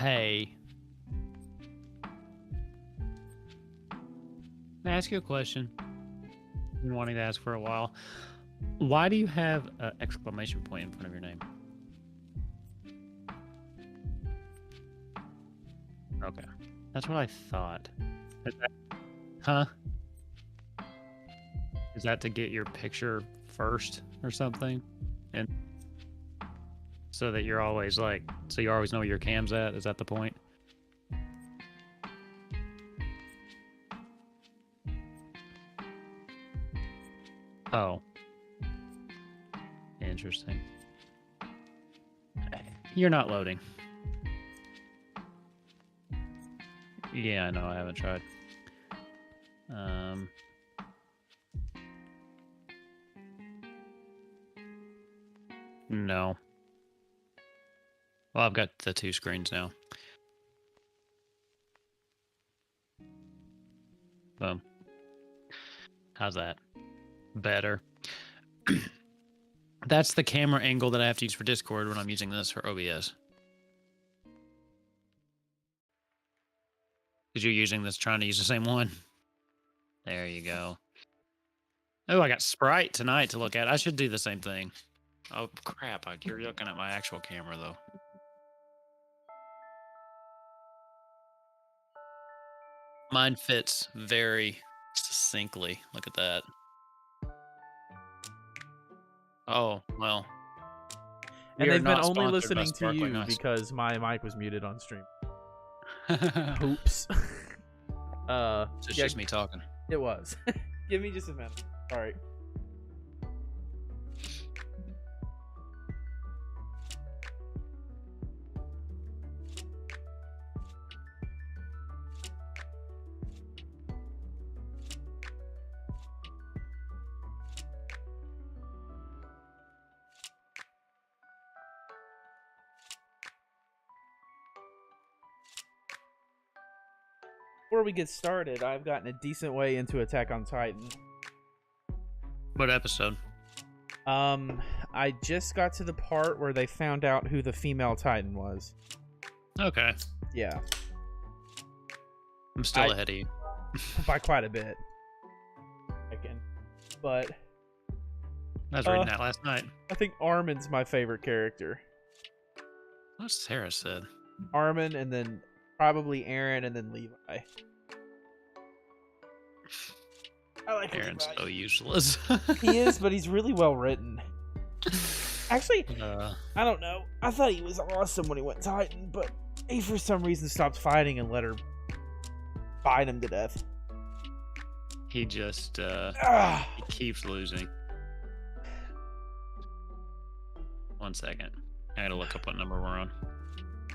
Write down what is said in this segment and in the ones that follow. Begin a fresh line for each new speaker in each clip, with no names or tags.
Hey, can I ask you a question? I've been wanting to ask for a while. Why do you have an exclamation point in front of your name? Okay, that's what I thought. Is that, huh? Is that to get your picture first or something? And so that you're always like, so you always know where your cam's at? Is that the point? Oh, interesting. You're not loading. Yeah, I know. I haven't tried. No. Well, I've got the two screens now. Boom. How's that? Better. That's the camera angle that I have to use for Discord when I'm using this for OBS. Because you're using this, trying to use the same one. There you go. Oh, I got Sprite tonight to look at. I should do the same thing. Oh, crap. You're looking at my actual camera, though. Mine fits very succinctly. Look at that. Oh, well.
And they've been only listening to you because my mic was muted on stream. Oops.
It's just me talking.
It was. Give me just a minute. All right. Before we get started, I've gotten a decent way into Attack on Titan.
What episode?
I just got to the part where they found out who the female Titan was.
Okay.
Yeah.
I'm still ahead of you.
By quite a bit. Again. But
I was reading that last night.
I think Armin's my favorite character.
What Sarah said.
Armin, and then probably Aaron, and then Levi. I like
Aaron's
Levi.
so useless.
He is, but he's really well written. Actually, I don't know. I thought he was awesome when he went Titan, but he for some reason stopped fighting and let her fight him to death.
He just he keeps losing. 1 second. I gotta look up what number we're on.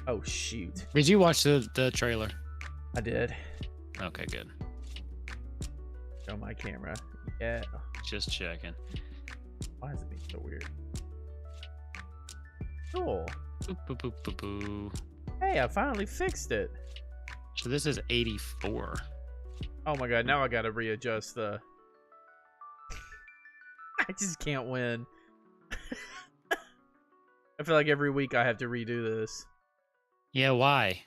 Oh shoot.
Did you watch the trailer?
I did.
Okay, good.
Show my camera. Yeah.
Just checking.
Why is it being so weird? Cool.
Boop, boop, boop, boop, boop.
Hey, I finally fixed it.
So this is 84.
Oh my god, now I gotta readjust the... I just can't win. I feel like every week I have to redo this.
Yeah, why?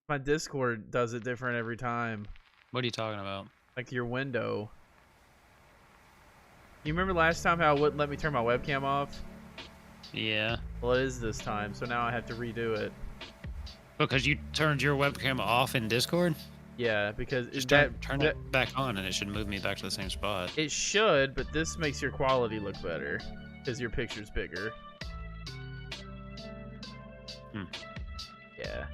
My Discord does it different every time.
What are you talking about?
Like your window. You remember last time how it wouldn't let me turn my webcam off?
Yeah.
Well, it is this time, so now I have to redo it.
Because you turned your webcam off in Discord?
Yeah, because
Just turn it back on and it should move me back to the same spot.
It should, but this makes your quality look better because your picture's bigger.
Hmm.
Yeah.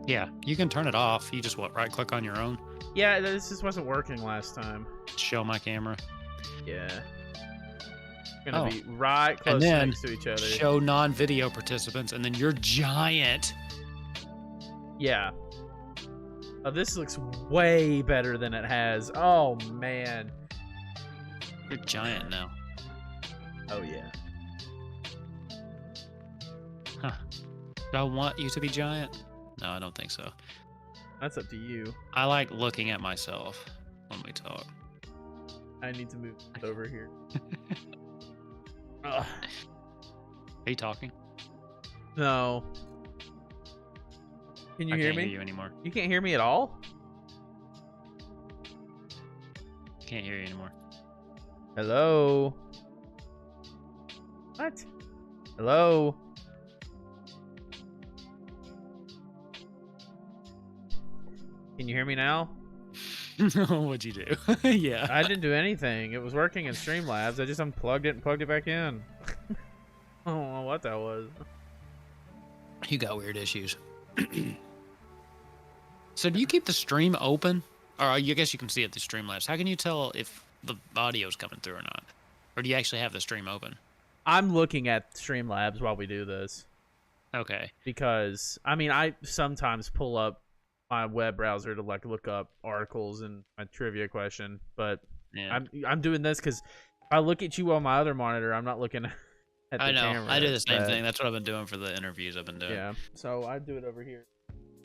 Yeah, you can turn it off. You just right click on your own.
Yeah, this just wasn't working last time.
Show my camera.
Yeah. Gonna be right close next to each other.
Show non-video participants, and then you're giant.
Yeah. Oh, this looks way better than it has. Oh man.
You're giant now.
Oh yeah.
Huh. Do I want you to be giant? No, I don't think so.
That's up to you.
I like looking at myself when we talk.
I need to move over here.
Are you talking?
No. Can you
I
hear
can't
me?
hear you anymore.
You can't hear me at all?
Can't hear you anymore.
Hello? What? Hello? Can you hear me now?
What'd you do? Yeah.
I didn't do anything. It was working in Streamlabs. I just unplugged it and plugged it back in. I don't know what that was.
You got weird issues. So do you keep the stream open? Or I guess you can see it through Streamlabs. How can you tell if the audio's coming through or not? Or do you actually have the stream open?
I'm looking at Streamlabs while we do this.
Okay.
Because, I mean, I sometimes pull up my web browser to like look up articles and my trivia question, but
Yeah.
I'm doing this because if I look at you on my other monitor, I'm not looking at the camera.
I do the same thing. That's what I've been doing for the interviews I've been doing.
Yeah, so I do it over here.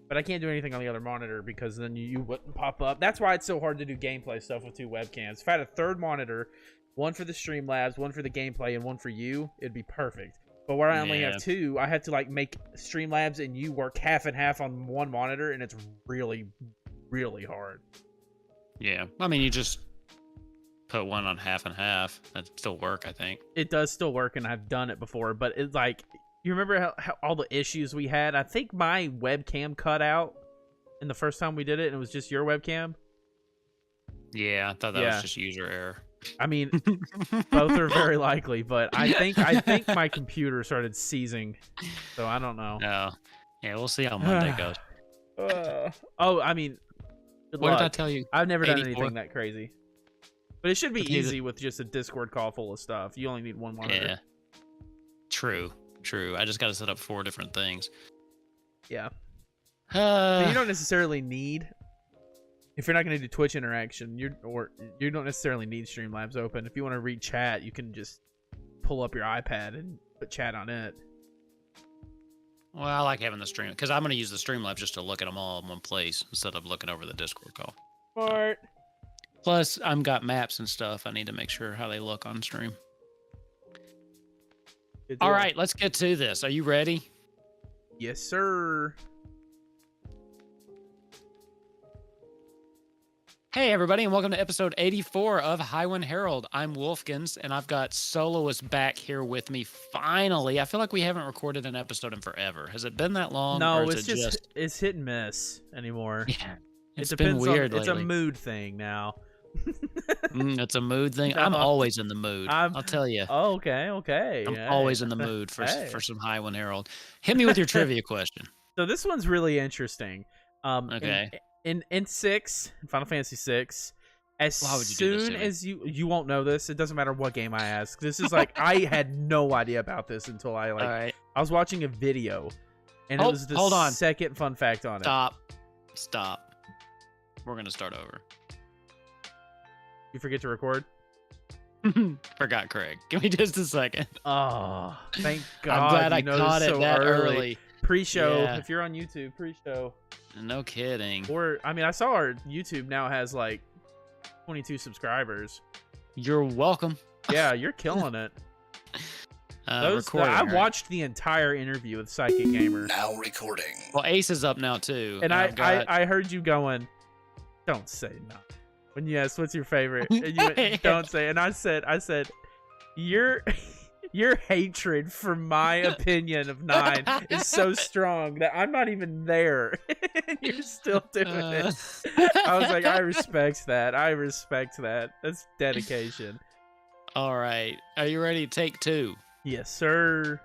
But I can't do anything on the other monitor because then you wouldn't pop up. That's why it's so hard to do gameplay stuff with 2 webcams. If I had a third monitor, one for the Streamlabs, one for the gameplay, and one for you, it'd be perfect. But where I only have 2, I have to like make Streamlabs and you work half and half on one monitor, and it's really, really hard.
Yeah. I mean, you just put one on half and half. That'd still work, I think.
It does still work, and I've done it before, but it's like, you remember how all the issues we had? I think my webcam cut out in the first time we did it, and it was just your webcam.
Yeah, I thought that was just user error.
I mean, both are very likely, but I think my computer started seizing, so I don't know.
No. Yeah, we'll see how Monday goes.
Oh, I mean, good
What
luck.
did I tell you?
I've never done
84?
anything that crazy. But it should be
But neither-
easy with just a Discord call full of stuff. You only need one monitor.
Yeah. True. I just got to set up 4 different things.
Yeah. So you
You
don't necessarily need, if you're not going to do Twitch interaction, you don't necessarily need Streamlabs open. If you want to read chat, you can just pull up your iPad and put chat on it.
Well, I like having the stream because I'm going to use the Streamlabs just to look at them all in one place instead of looking over the Discord call.
Smart.
Plus, I've got maps and stuff. I need to make sure how they look on stream.
Good
All
deal.
right, let's get to this. Are you ready?
Yes, sir.
Hey, everybody, and welcome to episode 84 of Highwind Herald. I'm Wolfkins, and I've got Soloist back here with me. Finally, I feel like we haven't recorded an episode in forever. Has it been that long?
No,
or is
it's
it
just it's hit and miss anymore.
Yeah, it's
it
been
depends
weird
on, it's
lately.
a mood thing now.
It's a mood thing.
No,
I'm always in the mood.
I'm-
I'll tell you.
Oh, okay.
I'm
Hey.
always in the mood for
Hey.
for some Highwind Herald. Hit me with your trivia question.
So this one's really interesting.
Okay.
In Final Fantasy 6, as
Why would you do this
soon
to me?
as you won't know this, it doesn't matter what game I ask. This is like I had no idea about this until I
All right.
I was watching a video, and it
Oh,
was the
hold on.
second fun fact on it.
Stop. We're gonna start over.
You forget to record?
Forgot Craig. Give me just a second.
Oh, thank God!
I'm glad I
you know
caught
this
it
so
that early.
Pre-show,
Yeah.
if you're on YouTube, pre-show.
No kidding.
Or I mean, I saw our YouTube now has like 22 subscribers.
You're welcome.
Yeah, you're killing it.
Recording,
I
right?
watched the entire interview with Psychic Gamer,
Now recording.
Well, Ace is up now too,
and
I've got-
I heard you going, "Don't say no." When you asked what's your favorite, and you went, "Don't say," and I said, your hatred for my opinion of 9 is so strong that I'm not even there, and you're still doing it. I was like, I respect that. That's dedication.
All right, are you ready to take 2?
Yes, sir.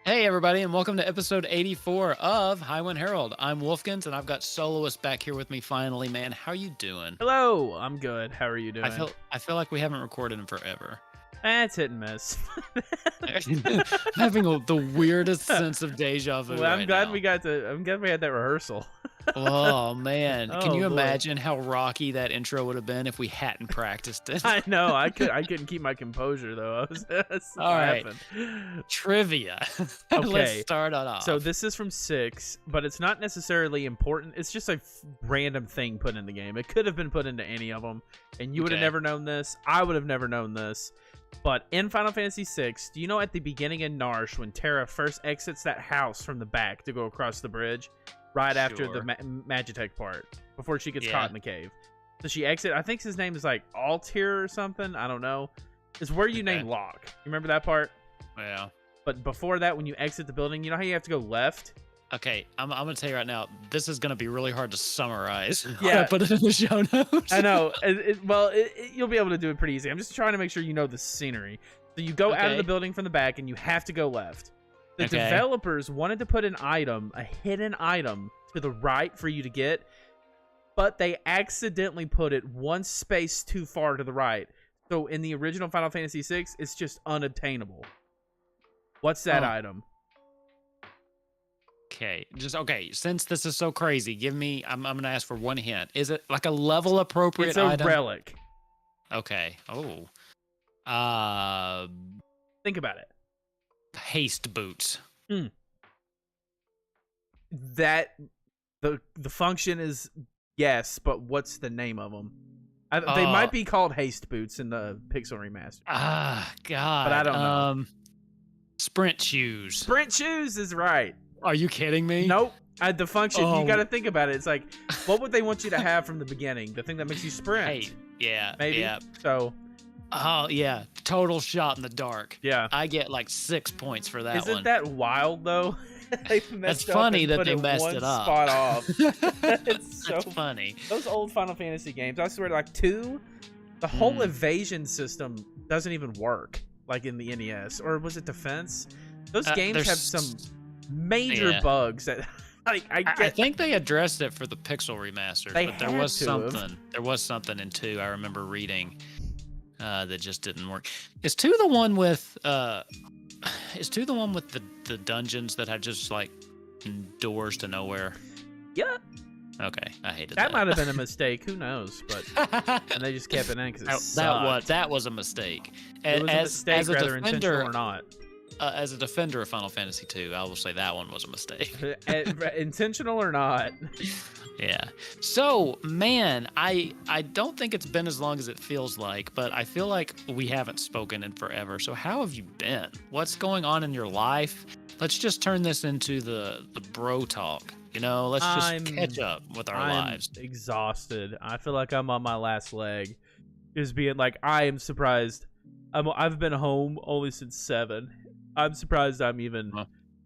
Hey, everybody, and welcome to episode 84 of Highwind Herald. I'm Wolfkins, and I've got Soloist back here with me finally, man. How you doing?
Hello, I'm good. How are you doing?
I feel like we haven't recorded in forever.
It's hit and miss.
Having the weirdest sense of deja vu.
Well, I'm
right
glad
now.
we had that rehearsal.
Oh man, can
Oh,
you
boy.
imagine how rocky that intro would have been if we hadn't practiced it?
I know. I couldn't keep my composure though. That's
All
what
right.
happened.
Trivia.
Okay.
Let's start it off.
So this is from 6, but it's not necessarily important. It's just a random thing put in the game. It could have been put into any of them, and you would have
Okay.
never known this. I would have never known this. But in Final Fantasy VI, do you know at the beginning in Narsh when Terra first exits that house from the back to go across the bridge, right after the Magitech part, before she gets caught in the cave? So she exit. I think his name is like Altair or something. I don't know. It's where you name Locke. You remember that part?
Yeah.
But before that, when you exit the building, you know how you have to go left?
Okay, I'm gonna tell you right now, this is gonna be really hard to summarize.
Yeah,
put it in the show notes.
I know. You'll be able to do it pretty easy. I'm just trying to make sure you know the scenery. So you go out of the building from the back, and you have to go left. The developers wanted to put a hidden item to the right for you to get, but they accidentally put it one space too far to the right. So in the original Final Fantasy VI, it's just unobtainable. What's that item?
Okay, since this is so crazy, I'm gonna ask for one hint. Is it like a level appropriate item?
It's a relic.
Okay. Oh.
Think about it.
Haste boots.
That the function is yes, but what's the name of them? They might be called haste boots in the Pixel remaster.
God.
But I don't know.
Sprint shoes.
Sprint shoes is right.
Are you kidding me?
Nope. The function, you got to think about it. It's like, what would they want you to have from the beginning? The thing that makes you sprint.
Hey, yeah.
Maybe.
Yeah.
So.
Oh, yeah. Total shot in the dark.
Yeah.
I get like 6 points for that one.
Isn't that wild, though?
That's funny that they messed it up.
Spot off. It's so
funny.
Those old Final Fantasy games, I swear, like 2, the whole evasion system doesn't even work, like in the NES. Or was it Defense? Those games have some major bugs that
I think they addressed it for the Pixel remaster, but there was something. There was something in 2 I remember reading that just didn't work. Is 2 the one with the dungeons that have just like doors to nowhere?
Yeah.
Okay, I hated
that. That might have been a mistake. Who knows? But and they just kept it in because
that was a mistake.
It was a mistake, whether intentional or not.
As a defender of Final Fantasy II, I will say that one was a mistake.
Intentional or not.
Yeah. So, man, I don't think it's been as long as it feels like, but I feel like we haven't spoken in forever. So how have you been? What's going on in your life? Let's just turn this into the bro talk. You know, let's just catch up with our lives.
I'm exhausted. I feel like I'm on my last leg. Just being like, I am surprised. I've been home only since 7. I'm surprised I'm even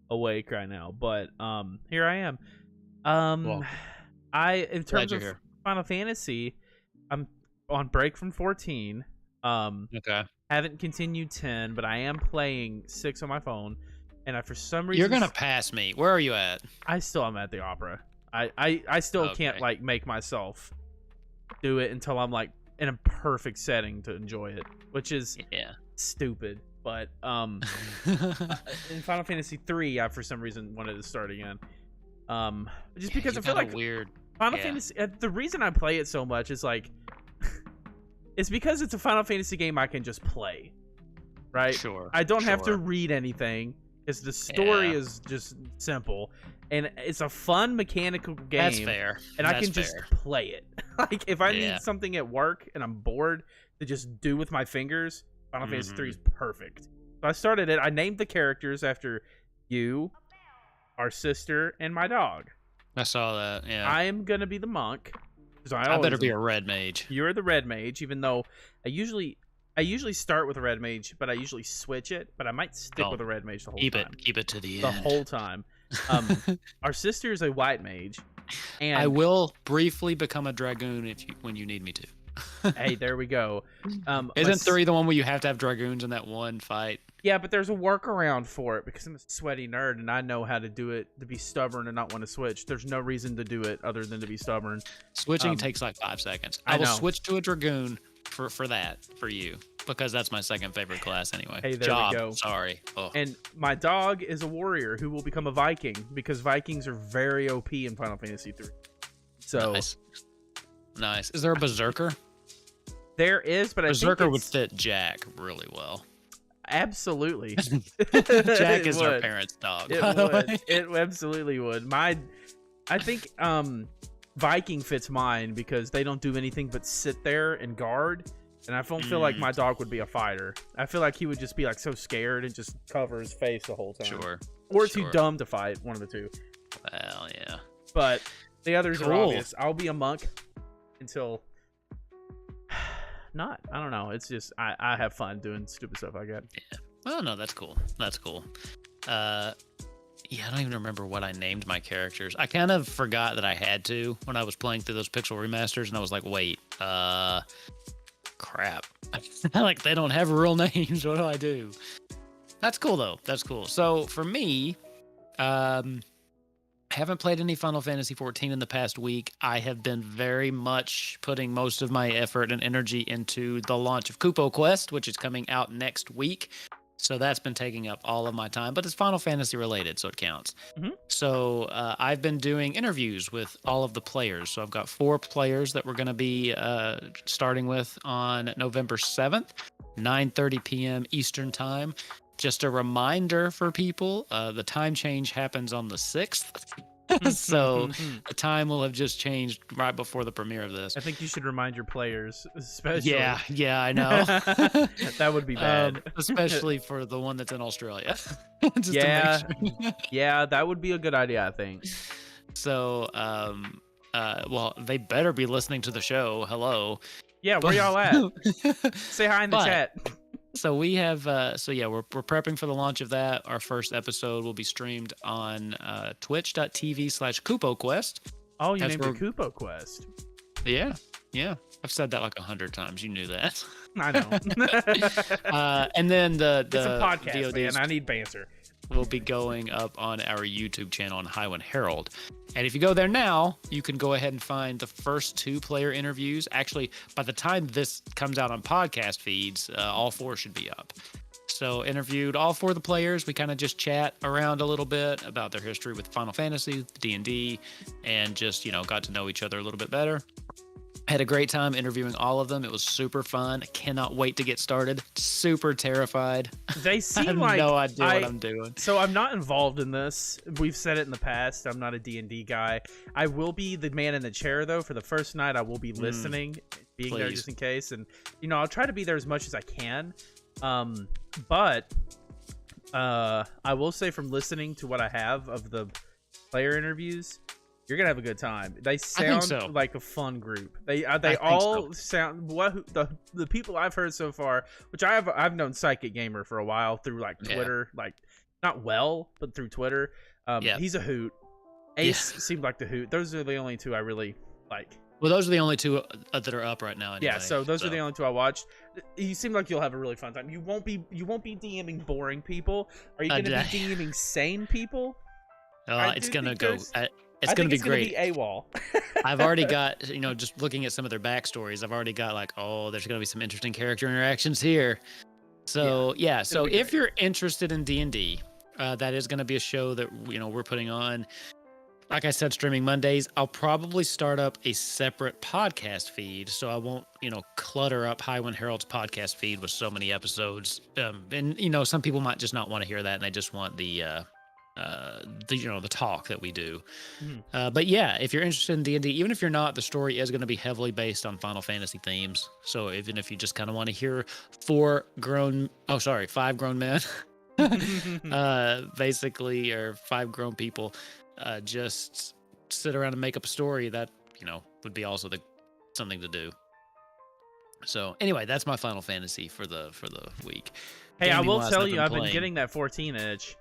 awake right now, but here I am. In terms of Final Fantasy, I'm on break from 14. Haven't continued 10, but I am playing 6 on my phone, and for some reason
you're gonna pass me. Where are you at?
I still am at the opera. I still can't like make myself do it until I'm like in a perfect setting to enjoy it, which is stupid. But in Final Fantasy 3, I for some reason wanted to start again. Just because I feel like
weird.
Final Fantasy. The reason I play it so much is like, it's because it's a Final Fantasy game I can just play, right?
Sure.
I don't have to read anything because the story is just simple, and it's a fun mechanical game.
That's fair.
And I can just play it. Like if I need something at work and I'm bored to just do with my fingers, Final Fantasy 3 is perfect. So I started it. I named the characters after you, our sister, and my dog.
I saw that. Yeah.
I am gonna be the monk.
I better be a red mage.
You're the red mage, even though I usually start with a red mage, but I usually switch it. But I might stick with a red mage the whole time.
Keep it to the end.
The whole time. Our sister is a white mage, and
I will briefly become a dragoon when you need me to.
Hey, there we go.
Isn't 3 the one where you have to have dragoons in that one fight?
Yeah, but there's a workaround for it because I'm a sweaty nerd and I know how to do it, to be stubborn and not want to switch. There's no reason to do it other than to be stubborn.
Switching takes like 5 seconds. I will switch to a dragoon for you because that's my second favorite class anyway.
Hey, there we go.
Sorry. Oh.
And my dog is a warrior who will become a Viking because Vikings are very OP in Final Fantasy 3. So
nice. Is there a berserker?
There is, but
berserker would fit Jack really well.
Absolutely.
Jack is our parents' dog.
It would. It absolutely would. I think Viking fits mine because they don't do anything but sit there and guard. And I don't feel like my dog would be a fighter. I feel like he would just be like so scared and just cover his face the whole time.
Sure.
Or too dumb to fight, one of the two.
Well, yeah.
But the others are
Cool.
obvious. I'll be a monk until not. I don't know. It's just I have fun doing stupid stuff like that.
Yeah. Well, no, that's cool. That's cool. Yeah, I don't even remember what I named my characters. I kind of forgot that I had to when I was playing through those pixel remasters, and I was like, wait, crap. Like, they don't have real names. What do I do? That's cool, though. That's cool. So, for me, haven't played any Final Fantasy XIV in the past week. I have been very much putting most of my effort and energy into the launch of Kupo Quest, which is coming out next week. So that's been taking up all of my time, but it's Final Fantasy related, so it counts.
Mm-hmm.
So I've been doing interviews with all of the players. So I've got 4 players that we're going to be starting with on November 7th, 9:30 p.m. Eastern Time. Just a reminder for people, the time change happens on the 6th. So the time will have just changed right before the premiere of this.
I think you should remind your players, especially.
Yeah, I know.
That would be bad.
Especially for the one that's in Australia. Just
Yeah,
to make sure.
yeah, that would be a good idea, I think.
So, well, they better be listening to the show. Hello.
Yeah, where y'all at? Say hi in the chat.
So we have, we're prepping for the launch of that. Our first episode will be streamed on twitch.tv/KupoQuest.
Oh, you named it Kupo Quest.
Yeah. I've said that like 100 times. You knew that.
I know.
And then
it's a podcast, man. I need banter.
Will be going up on our YouTube channel on Highwind Herald. And if you go there now, you can go ahead and find the first 2 player interviews. Actually, by the time this comes out on podcast feeds, all 4 should be up. So interviewed all 4 of the players. We kind of just chat around a little bit about their history with Final Fantasy, D&D, and just, got to know each other a little bit better. Had a great time interviewing all of them. It was super fun. I cannot wait to get started. Super terrified.
They seem
I have
like
no idea what I'm doing.
So I'm not involved in this. We've said it in the past. I'm not a D&D guy. I will be the man in the chair, though. For the first night, I will be listening, being there just in case. And, I'll try to be there as much as I can. But I will say from listening to what I have of the player interviews, you're gonna have a good time. They sound like a fun group. They all sound the people I've heard so far, which I've known Psychic Gamer for a while through like Twitter, like not well, but through Twitter. He's a hoot. Ace seemed like the hoot. Those are the only 2 I really like.
Well, those are the only 2 that are up right now. Anyway,
yeah, so those are the only 2 I watched. You seem like you'll have a really fun time. You won't be DMing boring people. Are you gonna be DMing sane people?
It's gonna go. It's going to be great.
It's going to be AWOL.
I've already got, just looking at some of their backstories, I've already got like, there's going to be some interesting character interactions here. So, so if you're interested in D&D, that is going to be a show that, we're putting on. Like I said, streaming Mondays. I'll probably start up a separate podcast feed, so I won't, clutter up Highwind Herald's podcast feed with so many episodes. And, some people might just not want to hear that, and they just want the talk that we do. But yeah, if you're interested in D&D, even if you're not, the story is going to be heavily based on Final Fantasy themes. So even if you just kind of want to hear 5 grown men, basically, or 5 grown people, just sit around and make up a story, that, would be also something to do. So anyway, that's my Final Fantasy for the week.
Hey, I will tell you, I've been getting that 14 itch.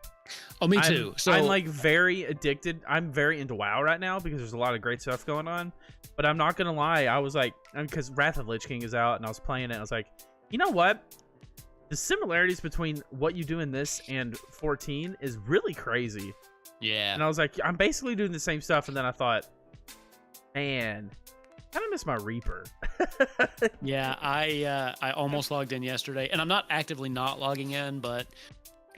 Oh, me too. So
I'm like very addicted. I'm very into WoW right now because there's a lot of great stuff going on. But I'm not gonna lie, I was like, because Wrath of Lich King is out, and I was playing it. And I was like, you know what? The similarities between what you do in this and 14 is really crazy.
Yeah.
And I was like, I'm basically doing the same stuff. And then I thought, man, I kind of miss my Reaper.
Yeah, I almost logged in yesterday, and I'm not actively not logging in, but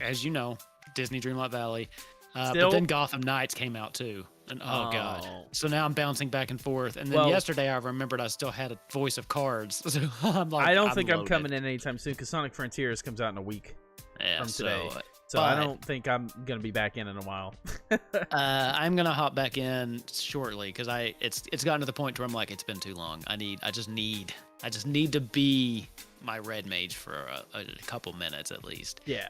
as you know, Disney Dreamlight Valley. But then Gotham Knights came out too. And oh god. So now I'm bouncing back and forth. And then yesterday I remembered I still had a Voice of Cards. So I'm like,
I don't think I'm coming in anytime soon because Sonic Frontiers comes out in a week from today. So I don't think I'm gonna be back in a while.
I'm gonna hop back in shortly because it's gotten to the point where I'm like, it's been too long. I I just need to be my red mage for a couple minutes at least.
Yeah.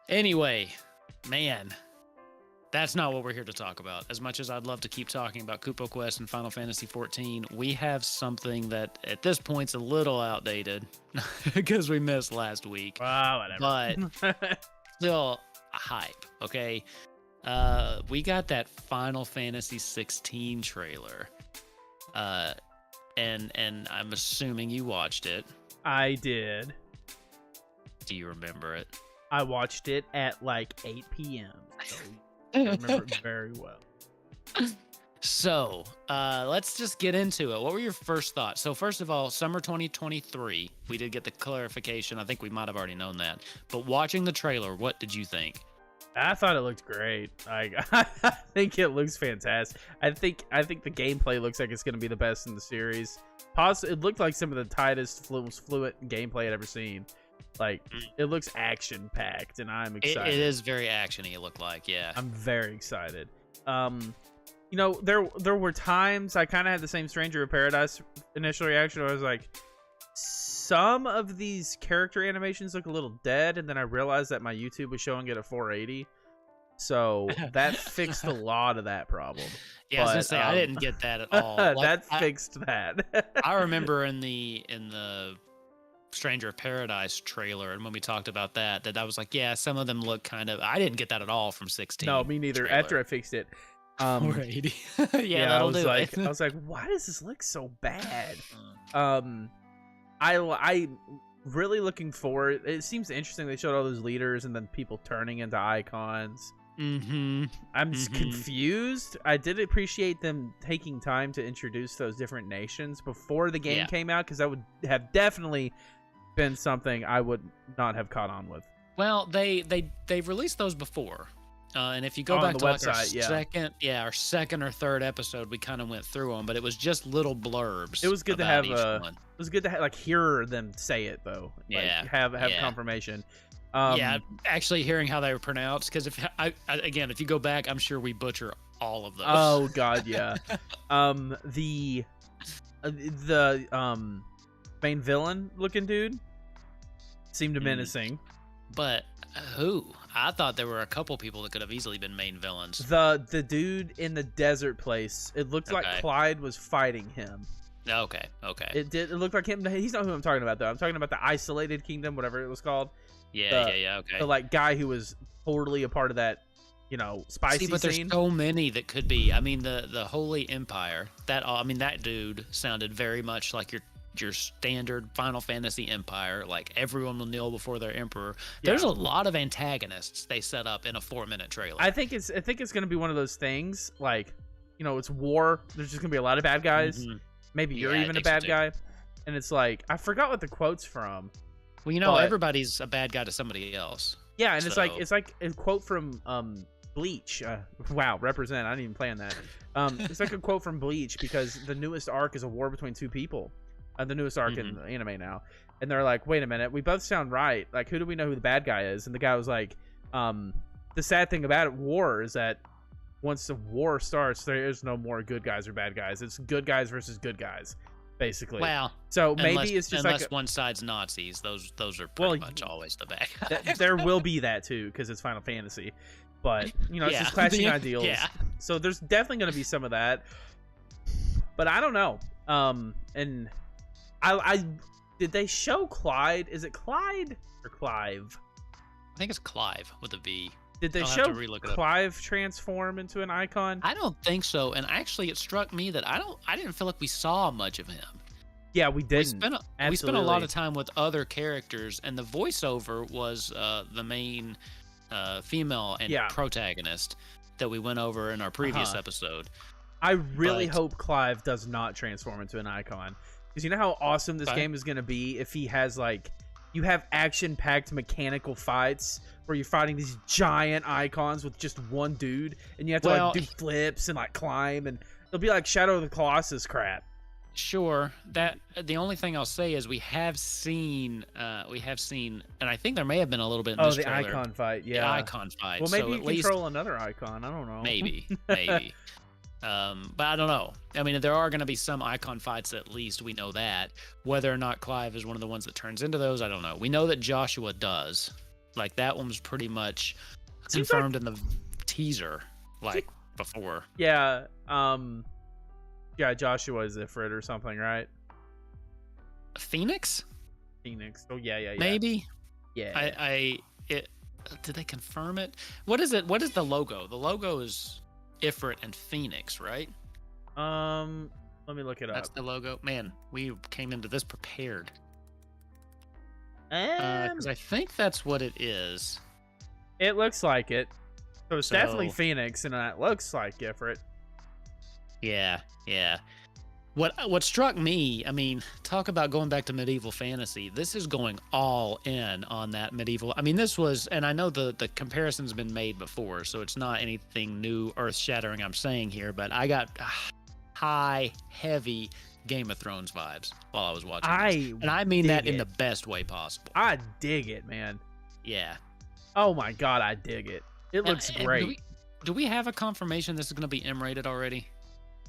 Anyway, man, that's not what we're here to talk about. As much as I'd love to keep talking about Kupo Quest and Final Fantasy XIV, we have something that at this point's a little outdated because we missed last week.
Whatever.
But still hype, okay? We got that Final Fantasy XVI trailer. And I'm assuming you watched it.
I did.
Do you remember it?
I watched it at like 8 p.m. So I remember it very well.
So, let's just get into it. What were your first thoughts? So, first of all, summer 2023, we did get the clarification. I think we might have already known that. But watching the trailer, what did you think?
I thought it looked great. I think it looks fantastic. I think the gameplay looks like it's going to be the best in the series. It looked like some of the tightest, fluent gameplay I'd ever seen. Like, it looks action packed, and I'm excited.
It is very actiony. It looked like, yeah.
I'm very excited. You know, there were times I kind of had the same Stranger of Paradise initial reaction where I was like, some of these character animations look a little dead, and then I realized that my YouTube was showing it at 480. So that fixed a lot of that problem.
Yeah, I was gonna say I didn't get that at all.
Like, fixed that.
I remember in the Stranger of Paradise trailer, and when we talked about that I was like, yeah, some of them look kind of. I didn't get that at all from 16.
No, me neither.
Trailer.
After I fixed it,
480. yeah, that'll do
it.
I
was like, why does this look so bad? I really looking forward. It seems interesting. They showed all those leaders and then people turning into icons. I'm just confused. I did appreciate them taking time to introduce those different nations before the game came out, because that would have definitely been something I would not have caught on with.
Well, they've released those before. And if you go back to
website,
our second or third episode, we kind of went through them, but it was just little blurbs.
It was good to have it was good to like hear them say it though.
Yeah,
like, have confirmation.
Actually hearing how they were pronounced, because if you go back, I'm sure we butcher all of those.
Oh God, yeah. The main villain looking dude seemed menacing.
But who? I thought there were a couple people that could have easily been main villains.
The dude in the desert place. It looked like Clyde was fighting him.
Okay.
It looked like him. He's not who I'm talking about though. I'm talking about the Isolated Kingdom, whatever it was called.
Yeah. Okay.
The like guy who was totally a part of that, spicy
but
scene.
There's so many that could be. I mean, the Holy Empire. That dude sounded very much like your standard Final Fantasy Empire. Like, everyone will kneel before their emperor. There's a lot of antagonists they set up in a 4-minute trailer.
I think it's going to be one of those things. Like, it's war. There's just going to be a lot of bad guys. Maybe you're even a bad guy. And it's like, I forgot what the quote's from.
Well, everybody's a bad guy to somebody else.
Yeah, and it's like a quote from Bleach. Wow, represent. I didn't even plan that. It's like a quote from Bleach, because the newest arc is a war between two people. The newest arc in the anime now. And they're like, wait a minute, we both sound right. Like, who do we know who the bad guy is? And the guy was like, the sad thing about war is that once the war starts, there is no more good guys or bad guys. It's good guys versus good guys, basically.
Well,
so maybe it's just
unless one side's Nazis, those are pretty much always the bad guys.
There will be that too, because it's Final Fantasy. But it's just clashing ideals. Yeah. So there's definitely going to be some of that. But I don't know. And I did they show Clyde? Is it Clyde or Clive?
I think it's Clive with a V.
Did they show Clive transform into an icon?
I don't think so. And actually, it struck me that I didn't feel like we saw much of him.
Yeah, we didn't.
We spent a lot of time with other characters, and the voiceover was the main female and protagonist that we went over in our previous episode.
I really hope Clive does not transform into an icon, because you know how awesome this game is going to be if he has you have action-packed mechanical fights where you're fighting these giant icons with just one dude, and you have to do flips and climb, and it'll be like Shadow of the Colossus crap.
Sure. That the only thing I'll say is we have seen, and I think there may have been a little bit in this trailer.
Icon fight, yeah.
The icon fight.
Well, maybe you control another icon. I don't know.
Maybe. But I don't know. I mean, there are going to be some icon fights, at least we know that. Whether or not Clive is one of the ones that turns into those, I don't know. We know that Joshua does. Like, that one was pretty much confirmed in the teaser, like, before.
Yeah, yeah, Joshua is Ifrit or something, right?
Phoenix?
Phoenix. Oh, yeah.
Maybe?
Yeah.
Did they confirm it? What is it? What is the logo? The logo is Ifrit and Phoenix, right?
Let me look it up.
That's the logo. Man, we came into this prepared.
Um,
Because I think that's what it is.
It looks like it. So it's definitely Phoenix, and that looks like Ifrit.
Yeah. What struck me, I mean, talk about going back to medieval fantasy. This is going all in on that medieval. I mean, this was, and I know the comparison's been made before, so it's not anything new, earth-shattering I'm saying here, but I got high, heavy Game of Thrones vibes while I was watching this. And I mean that in the best way possible.
I dig it, man.
Yeah.
Oh my god, I dig it. It looks great.
Do we have a confirmation this is going to be M-rated already?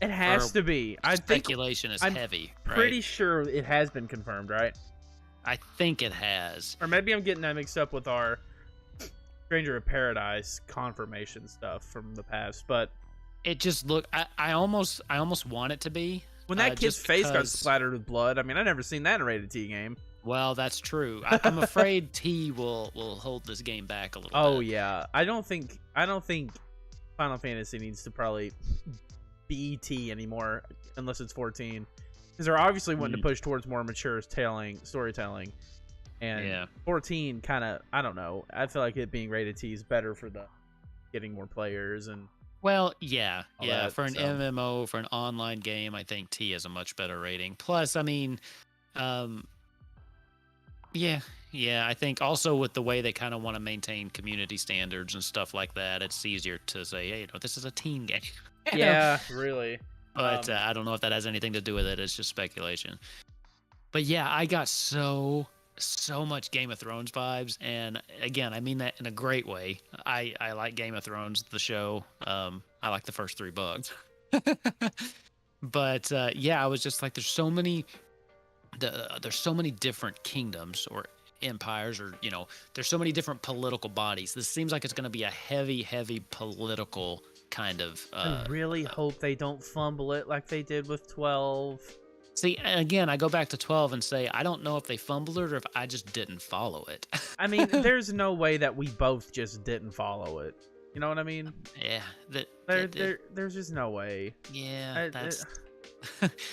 It has to be. I think
speculation is heavy. Right?
Pretty sure it has been confirmed, right?
I think it has.
Or maybe I'm getting that mixed up with our Stranger of Paradise confirmation stuff from the past. But
it just looked. I almost want it to be.
When that kid's face got splattered with blood, I mean, I've never seen that in a rated T game.
Well, that's true. I'm afraid T will hold this game back a little bit.
Oh yeah, I don't think Final Fantasy needs to probably be T anymore unless it's 14, because they're obviously wanting to push towards more mature storytelling, and 14 kind of, I don't know. I feel like it being rated T is better for the getting more players and.
Well, yeah. For an MMO, for an online game, I think T is a much better rating. Plus, I mean, I think also with the way they kind of want to maintain community standards and stuff like that, it's easier to say, hey, this is a teen game.
Yeah, really.
But I don't know if that has anything to do with it. It's just speculation. But yeah, I got so much Game of Thrones vibes, and again, I mean that in a great way. I like Game of Thrones, the show. I like the first 3 books. But I was just like, there's so many different kingdoms or empires, or there's so many different political bodies. This seems like it's going to be a heavy political kind of.
I really hope they don't fumble it like they did with 12.
See, again, I go back to 12 and say, I don't know if they fumbled it or if I just didn't follow it.
I mean, there's no way that we both just didn't follow it. You know what I mean?
Yeah.
There's just no way.
Yeah, that's...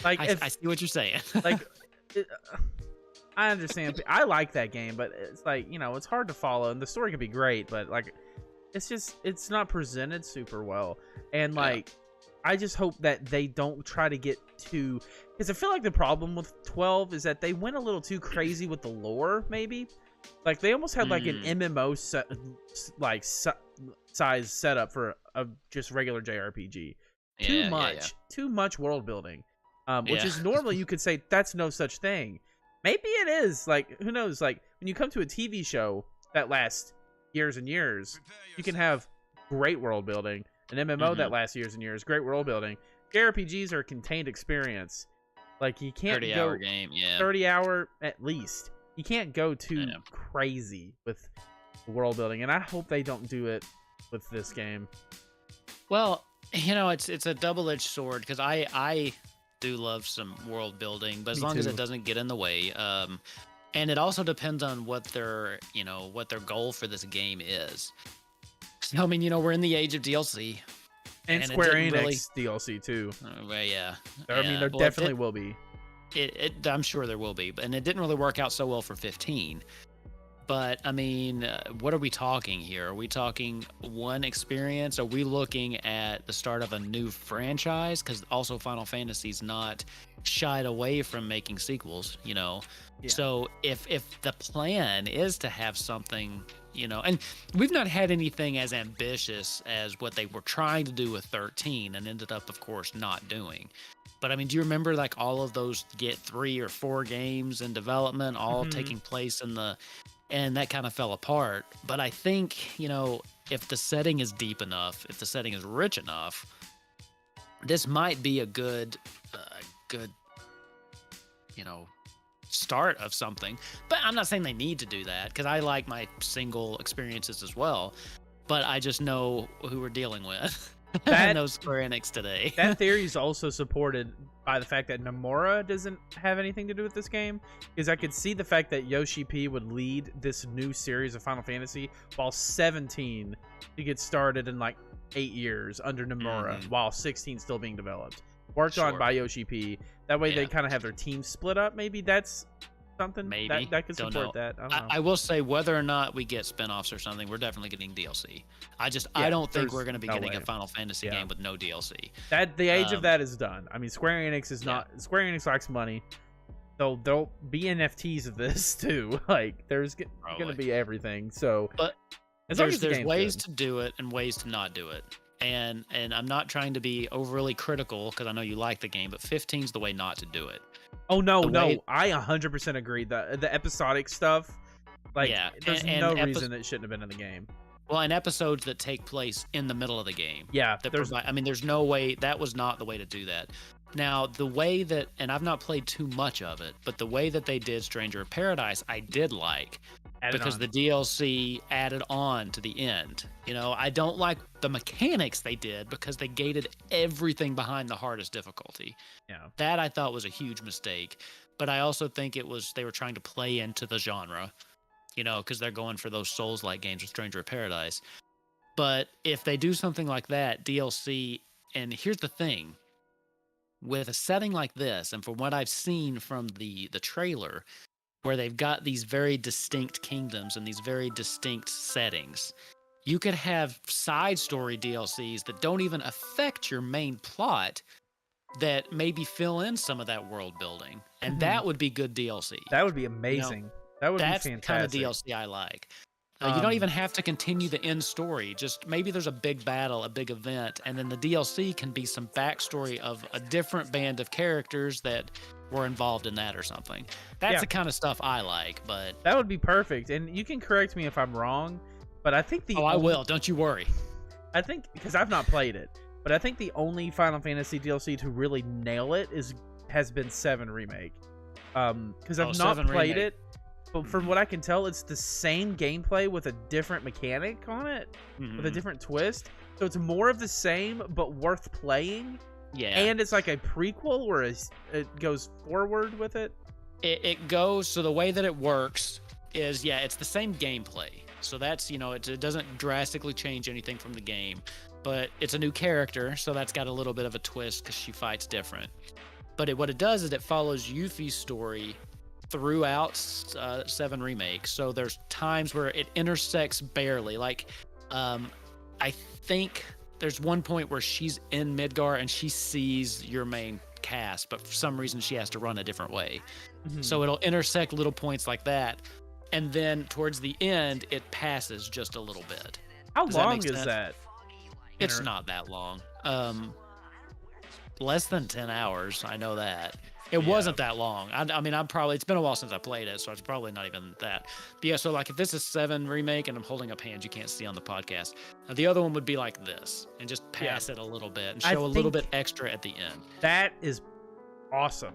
like,
I see what you're saying.
Like, I understand. I like that game, but it's like, it's hard to follow, and the story could be great, but, like, it's not presented super well. And, like... I just hope that they don't try to get too, because I feel like the problem with 12 is that they went a little too crazy with the lore. Maybe like they almost had like an MMO size setup for a just regular JRPG. Too much world building, which is normally you could say that's no such thing. Maybe it is. Like, who knows? Like, when you come to a TV show that lasts years and years, you can have great world building. An MMO that lasts years and years, great world building. JRPGs are a contained experience. Like, you can't
30-hour game,
30-hour at least. You can't go too crazy with world building, and I hope they don't do it with this game.
Well, it's a double-edged sword, because I do love some world building, but as long as it doesn't get in the way. And it also depends on what their goal for this game is. I mean, we're in the age of DLC.
And Square Enix DLC, too.
Well, yeah.
I mean, there definitely will be.
I'm sure there will be. And it didn't really work out so well for 15. But, I mean, what are we talking here? Are we talking one experience? Are we looking at the start of a new franchise? Because also Final Fantasy's not shied away from making sequels, Yeah. So if the plan is to have something... and we've not had anything as ambitious as what they were trying to do with 13 and ended up, of course, not doing. But, I mean, do you remember, like, all of those 3 or 4 games in development all taking place and that kind of fell apart. But I think, if the setting is deep enough, if the setting is rich enough, this might be a good, good, you know, start of something. But I'm not saying they need to do that, because I like my single experiences as well. But I just know who we're dealing with. I know Square Enix today.
That theory is also supported by the fact that Nomura doesn't have anything to do with this game, because I could see the fact that Yoshi P would lead this new series of Final Fantasy while 17 to get started in like 8 years under Nomura, while 16 still being developed, worked on by Yoshi P. That way they kind of have their teams split up. Maybe that's something that could support that.
I will say, whether or not we get spin-offs or something, we're definitely getting DLC. I don't think we're going to be getting a Final Fantasy game with no DLC.
That the age of that is done. I mean, Square Enix is not. Square Enix likes money. So there'll be NFTs of this too. Like there's going to be everything. So,
but there's ways to do it and ways to not do it. And I'm not trying to be overly critical, because I know you like the game, but 15's the way not to do it.
Oh no, I 100% agree. The episodic stuff, like there's no reason it shouldn't have been in the game.
Well, and episodes that take place in the middle of the game.
Yeah,
I mean, there's no way, that was not the way to do that. Now, the way that, and I've not played too much of it, but the way that they did Stranger of Paradise, I did like. Because the DLC added on to the end. You know, I don't like the mechanics they did, because they gated everything behind the hardest difficulty.
Yeah.
That I thought was a huge mistake. But I also think they were trying to play into the genre, you know, because they're going for those Souls-like games with Stranger of Paradise. But if they do something like that, DLC, and here's the thing, with a setting like this, and from what I've seen from the trailer, where they've got these very distinct kingdoms and these very distinct settings, you could have side story DLCs that don't even affect your main plot, that maybe fill in some of that world building, and that would be good DLC.
That would be amazing. You know, that would be fantastic.
That's the kind of DLC I like. You don't even have to continue the end story. Just maybe there's a big battle, a big event, and then the DLC can be some backstory of a different band of characters that were involved in that or something. That's the kind of stuff I like. But
that would be perfect. And you can correct me if I'm wrong, but I think
I will. Don't you worry.
I think, because I've not played it, but I think the only Final Fantasy DLC to really nail it has been 7 Remake. Because I've not played it. But from what I can tell, it's the same gameplay with a different mechanic on it, with a different twist. So it's more of the same, but worth playing.
Yeah.
And it's like a prequel where it goes forward with it.
It goes, so the way that it works is, it's the same gameplay. So that's, you know, it doesn't drastically change anything from the game. But it's a new character, so that's got a little bit of a twist because she fights different. But what it does is it follows Yuffie's story throughout 7 Remake. So there's times where it intersects barely. Like, I think there's one point where she's in Midgar and she sees your main cast, but for some reason she has to run a different way. So it'll intersect little points like that. And then towards the end, it passes just a little bit.
How long is that?
It's not that long. Less than 10 hours. I know that. It wasn't that long. I mean, it's been a while since I played it, so it's probably not even that. But yeah, so like if this is 7 Remake, and I'm holding up hands you can't see on the podcast, the other one would be like this, and just pass it a little bit, and show a little bit extra at the end.
That is awesome.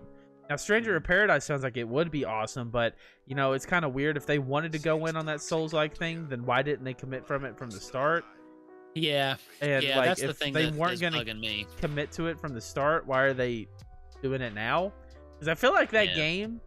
Now, Stranger of Paradise sounds like it would be awesome, but, you know, it's kind of weird. If they wanted to go in on that Souls-like thing, then why didn't they commit from the start?
Yeah.
And
like,
that's
if
the thing
they
weren't going to commit to it from the start, why are they doing it now? Because I feel like that game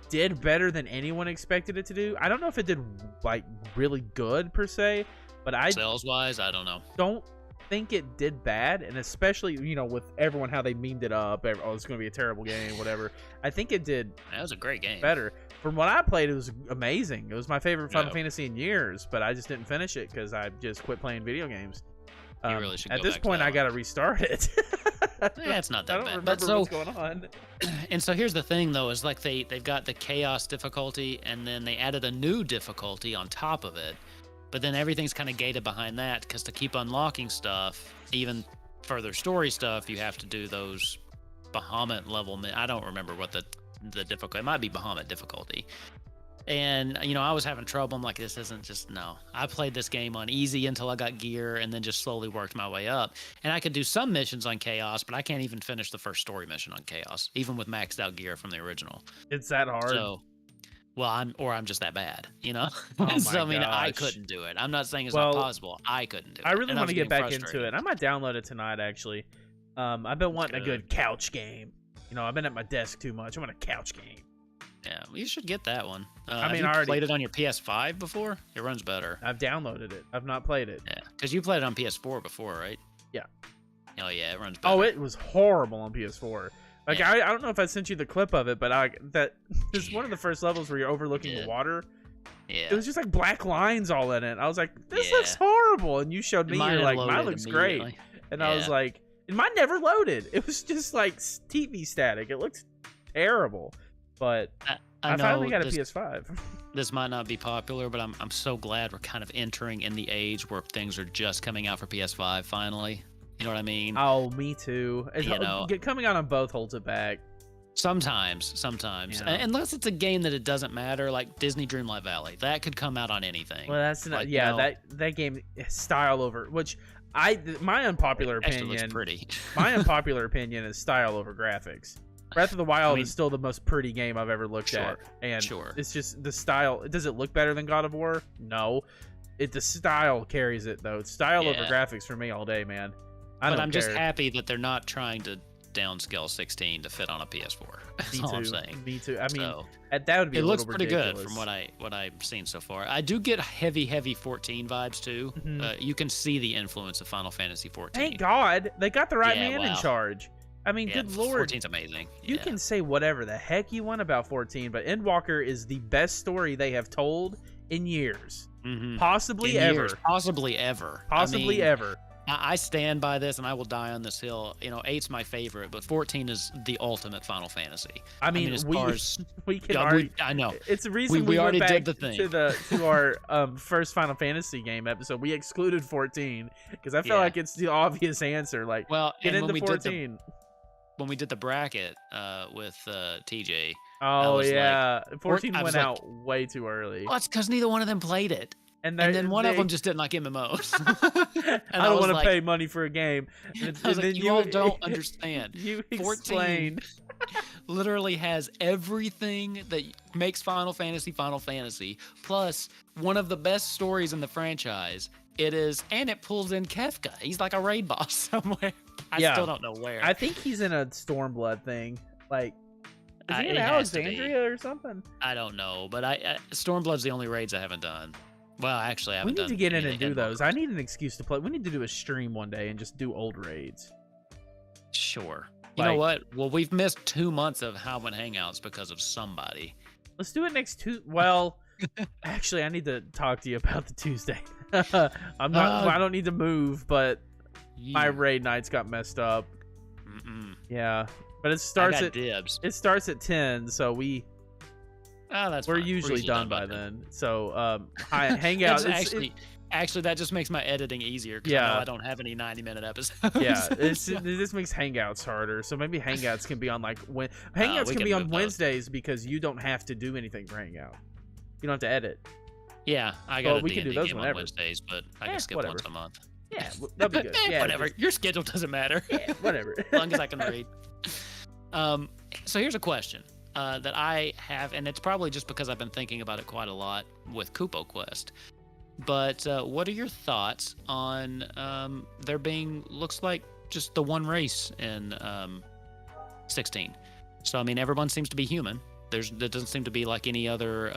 did better than anyone expected it to do. I don't know if it did like really good per se, but
sales wise, I don't know.
Don't think it did bad, and especially, you know, with everyone how they memed it up. Oh, it's going to be a terrible game, whatever. I think it did.
That was a great game.
Better. From what I played, it was amazing. It was my favorite Final Fantasy in years, but I just didn't finish it because I just quit playing video games.
You really should.
At this point, I got to restart it.
It's not that bad.
I don't remember what's going on.
And so here's the thing, though, is like they've got the chaos difficulty, and then they added a new difficulty on top of it. But then everything's kind of gated behind that, because to keep unlocking stuff, even further story stuff, you have to do those Bahamut level. I don't remember what the difficulty. It might be Bahamut difficulty. And, I was having trouble. I'm like, this isn't just, no. I played this game on easy until I got gear and then just slowly worked my way up. And I could do some missions on Chaos, but I can't even finish the first story mission on Chaos, even with maxed out gear from the original.
It's that hard.
So, well, I'm just that bad,
Oh
So, I
my
mean, I
gosh.
couldn't do it. I'm not saying it's
Well,
not possible. I couldn't do it.
I really
And
want to
was
get
getting
back into
frustrated.
it. I might download it tonight, actually. I've been wanting a
Good.
good couch game. I've been at my desk too much. I want a couch game.
Yeah, well, you should get that one.
I mean,
have you
I already
played it on your PS5 before? It runs better.
I've downloaded it. I've not played it.
Yeah, because you played it on PS4 before, right?
Yeah.
Oh yeah, it runs better.
Oh, it was horrible on PS4. Like
Yeah.
I don't know if I sent you the clip of it, but that is one of the first levels where you're overlooking the water.
Yeah.
It was just like black lines all in it. I was like, this
Yeah.
looks horrible, and you showed me.
Mine
You're like,
loaded
mine looks great,
immediately.
and I was like, and mine never loaded. It was just like TV static. It looked terrible, but I
know
finally got a
this,
PS5.
This might not be popular, but I'm so glad we're kind of entering in the age where things are just coming out for PS5 finally. You know what I mean?
Oh, me too. Coming out on both holds it back.
Sometimes.
Yeah.
Unless it's a game that it doesn't matter, like Disney Dreamlight Valley. That could come out on anything.
Well, that's not.
Like,
that game style over which my unpopular
actually
opinion.
looks pretty.
My unpopular opinion is style over graphics. Breath of the Wild
mean,
is still the most pretty game I've ever looked at, and it's just the style. Does it look better than God of War? No. The style carries it though. It's style over graphics for me all day, man.
I'm just happy that they're not trying to downscale 16 to fit on a PS4. That's all I'm saying.
Me too. I mean, that would be.
It
a
looks
little
pretty
ridiculous.
good from what I've seen so far. I do get heavy 14 vibes too.
Mm-hmm.
You can see the influence of Final Fantasy 14.
Thank God they got the right man in charge. I mean, good lord.
14's amazing.
You can say whatever the heck you want about 14, but Endwalker is the best story they have told in years.
Mm-hmm.
Possibly ever.
Possibly ever.
Ever.
I stand by this, and I will die on this hill. 8's my favorite, but 14 is the ultimate Final Fantasy.
I mean we can argue.
I know.
It's the reason we
already
went back
did the thing.
to our first Final Fantasy game episode. We excluded 14 because I feel like it's the obvious answer. Like, get into 14.
When we did the bracket with TJ.
Oh yeah,
like,
14 went out way too early.
Well, it's because neither one of them played it. And then one of them just didn't like MMOs.
I don't want to pay money for a game.
I was like, you all don't understand.
You explained.
14 literally has everything that makes Final Fantasy, plus one of the best stories in the franchise. And it pulls in Kefka. He's like a raid boss somewhere. I still don't know where.
I think he's in a Stormblood thing. Like, is he in Alexandria or something?
I don't know, but Stormblood's the only raids I haven't done. Well, actually, I haven't done.
We need to get in and do those. I need an excuse to play. We need to do a stream one day and just do old raids.
Sure. You know what? Well, we've missed 2 months of Highwind Hangouts because of somebody.
Let's do it next Tuesday. Well, actually, I need to talk to you about the Tuesday. I don't need to move, but my raid nights got messed up. Yeah, but it starts at
dibs.
It starts at 10, so we're
fine.
usually done by then. So Hangouts.
Actually, that just makes my editing easier. Yeah, I don't have any 90-minute episodes.
Yeah, this makes Hangouts harder. So maybe Hangouts can be on Hangouts can be on Wednesdays because you don't have to do anything for Hangout. You don't have to edit.
Yeah, I got a
we can do those
game on Wednesdays, but I can skip once a month.
Yeah, that'd be good. Yeah,
whatever. Your schedule doesn't matter.
Yeah, whatever.
As long as I can read. So here's a question that I have, and it's probably just because I've been thinking about it quite a lot with Kupo Quest. But what are your thoughts on there being, looks like, just the one race in 16? So, I mean, everyone seems to be human. There doesn't seem to be like any other,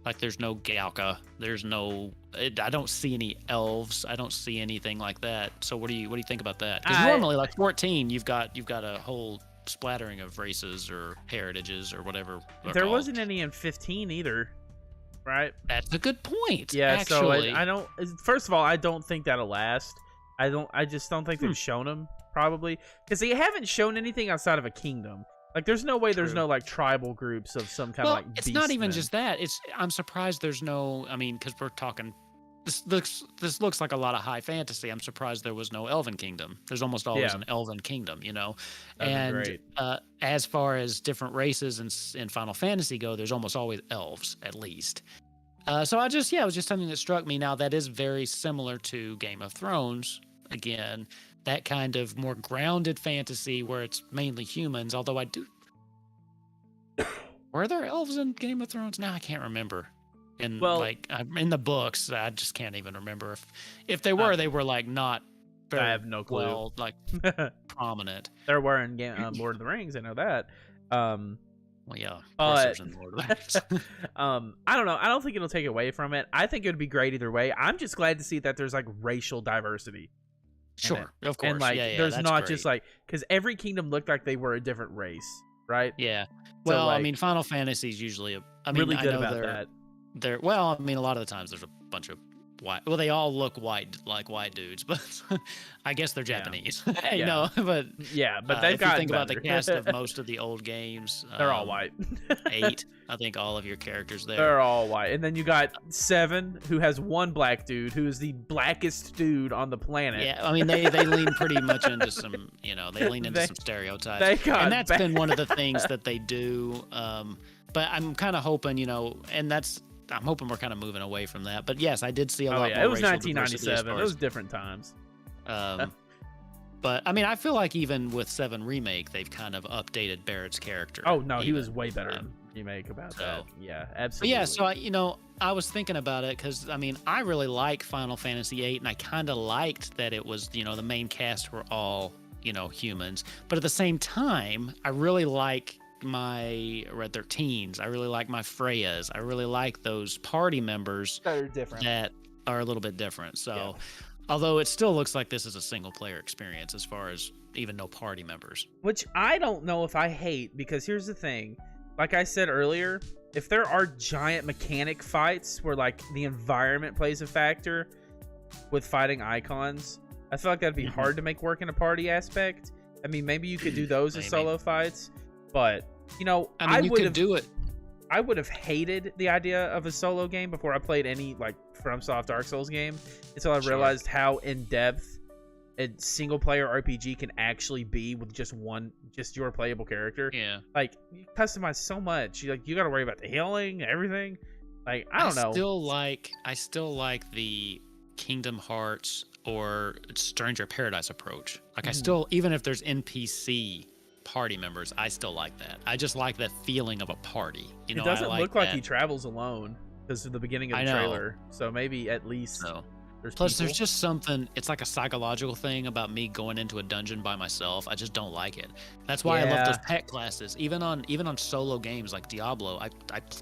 like there's no Galka. There's no, I don't see any elves. I don't see anything like that. So what do you think about that? Because normally, like 14, you've got a whole splattering of races or heritages or whatever.
There wasn't any in 15 either. Right,
that's a good point.
Yeah,
actually.
so I don't. First of all, I don't think that'll last. I just don't think they've shown them probably because they haven't shown anything outside of a kingdom. Like, there's no way there's no like tribal groups of some kind of like.
It's not even just that. I'm surprised there's no. I mean, because we're talking this looks like a lot of high fantasy. I'm surprised there was no Elven Kingdom. There's almost always
Yeah,
an Elven Kingdom, you know.
that'd be
And
great.
as far as different races in Final Fantasy go, there's almost always elves at least. So it was just something that struck me. Now that is very similar to Game of Thrones. Again, that kind of more grounded fantasy where it's mainly humans. Although were there elves in Game of Thrones? Now I can't remember. In
Well,
in the books, I just can't even remember if they were. They were like not
I
very
have no clue.
well prominent.
There were in Lord of the Rings. I know that.
Well, yeah, of course
But
there's in Lord of the Rings.
I don't know. I don't think it'll take away from it. I think it would be great either way. I'm just glad to see that there's like racial diversity.
Sure, of course.
And like,
yeah,
there's
that's
not
great.
just like, because every kingdom looked like they were a different race, right?
Yeah.
So,
Well, I
like,
mean, Final Fantasy is usually I mean,
really
I
good
know
about
they're
that.
well, I mean, a lot of the times there's a bunch of white. Well, they all look white, like white dudes, but I guess they're
Yeah.
Japanese.
Yeah.
No, but
Yeah, but they've
if you
got
think about the cast of most of the old games,
they're all white.
8, I think all of your characters there.
They're all white. And then you got 7, who has one black dude, who is the blackest dude on the planet.
Yeah, I mean they lean pretty much into some, they lean into some stereotypes,
they got
and that's
bad.
been one of the things that they do. But I'm kind of hoping, and I'm hoping we're kind of moving away from that. But yes, I did see a
Oh,
lot
yeah.
more.
It was
racial diversity as
1997.
far
It was
as,
different times.
but I mean, I feel like even with 7 Remake, they've kind of updated Barrett's character.
Oh, no, he
even.
was way better in remake about
so-
that. Yeah,
But
absolutely.
yeah, so I was thinking about it because I mean I really like Final Fantasy VIII, and I kind of liked that it was the main cast were all humans, but at the same time I really like my Red 13s. I really like my Freyas. I really like those party members
They're different.
that are a little bit different. So,
Yeah.
although it still looks like this is a single player experience as far as even no party members.
Which I don't know if I hate, because here's the thing. Like I said earlier, if there are giant mechanic fights where like the environment plays a factor with fighting icons, I feel like that'd be hard to make work in a party aspect. I mean, maybe you could do those as
Maybe.
solo fights, but
I mean, you
would
could
have
do it.
I would have hated the idea of a solo game before I played any like FromSoft Dark Souls game until I
Sure.
realized how in depth a single player RPG can actually be with just your playable character.
Yeah.
Like, you customize so much. You got to worry about the healing, everything. Like, I don't know.
I still like the Kingdom Hearts or Stranger Paradise approach. Like I still, even if there's NPC party members, I still like that. I just like that feeling of a party.
It doesn't look like he travels alone because of the beginning of the
I know.
trailer. So maybe at least
No.
there's
Plus,
people.
there's just something. It's like a psychological thing about me going into a dungeon by myself. I just don't like it. That's why I love
Yeah.
those pet classes. Even on solo games like Diablo, I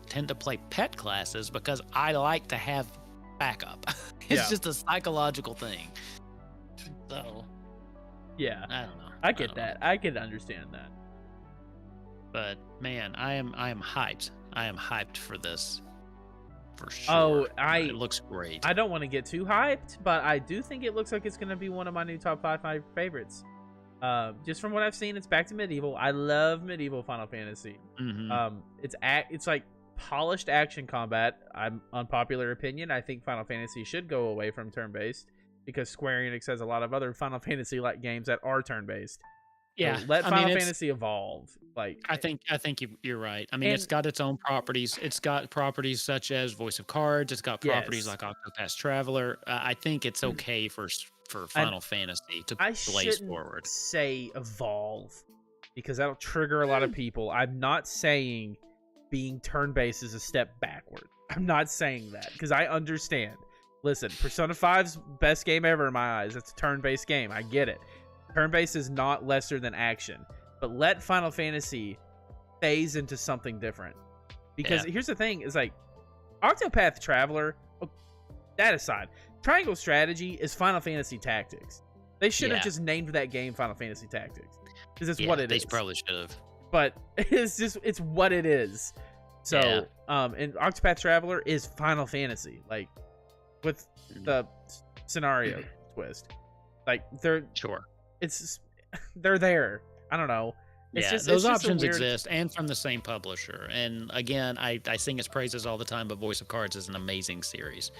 tend to play pet classes because I like to have backup. It's
Yeah.
just a psychological thing. So
Yeah,
I don't know.
I get
don't know.
that. I can understand that.
But man, I am hyped. I am hyped for this. For sure.
Oh,
it looks great.
I don't want to get too hyped, but I do think it looks like it's going to be one of my new top 5 favorites. Just from what I've seen, it's back to medieval. I love medieval Final Fantasy.
Mhm.
It's like polished action combat. I'm unpopular opinion. I think Final Fantasy should go away from turn-based because Square Enix has a lot of other Final Fantasy like games that are turn-based.
Yeah,
So let
I mean,
Final
it's-
Fantasy evolve. Like,
I think you're right. I mean, it's
And-
got its own properties. It's got properties such as Voice of Cards. It's got properties
Yes.
like Octopath Traveler. I think it's okay for Final Fantasy to
I
blaze
shouldn't
forward.
say evolve because that'll trigger a lot of people. I'm not saying being turn-based is a step backward. I'm not saying that because I understand. Listen, Persona 5's best game ever in my eyes. It's a turn-based game. I get it. Turn-based is not lesser than action, but let Final Fantasy phase into something different. Because here's the thing: is like Octopath Traveler. That aside, Triangle Strategy is Final Fantasy Tactics. They should have
Yeah.
just named that game Final Fantasy Tactics because it's
Yeah,
what it
they
is.
probably should have.
But it's what it is. So,
Yeah.
And Octopath Traveler is Final Fantasy, like with the scenario twist. Like they're there. I don't know.
Those
a
options
weird-
exist, and from the same publisher. And again, I sing its praises all the time, but Voice of Cards is an amazing series.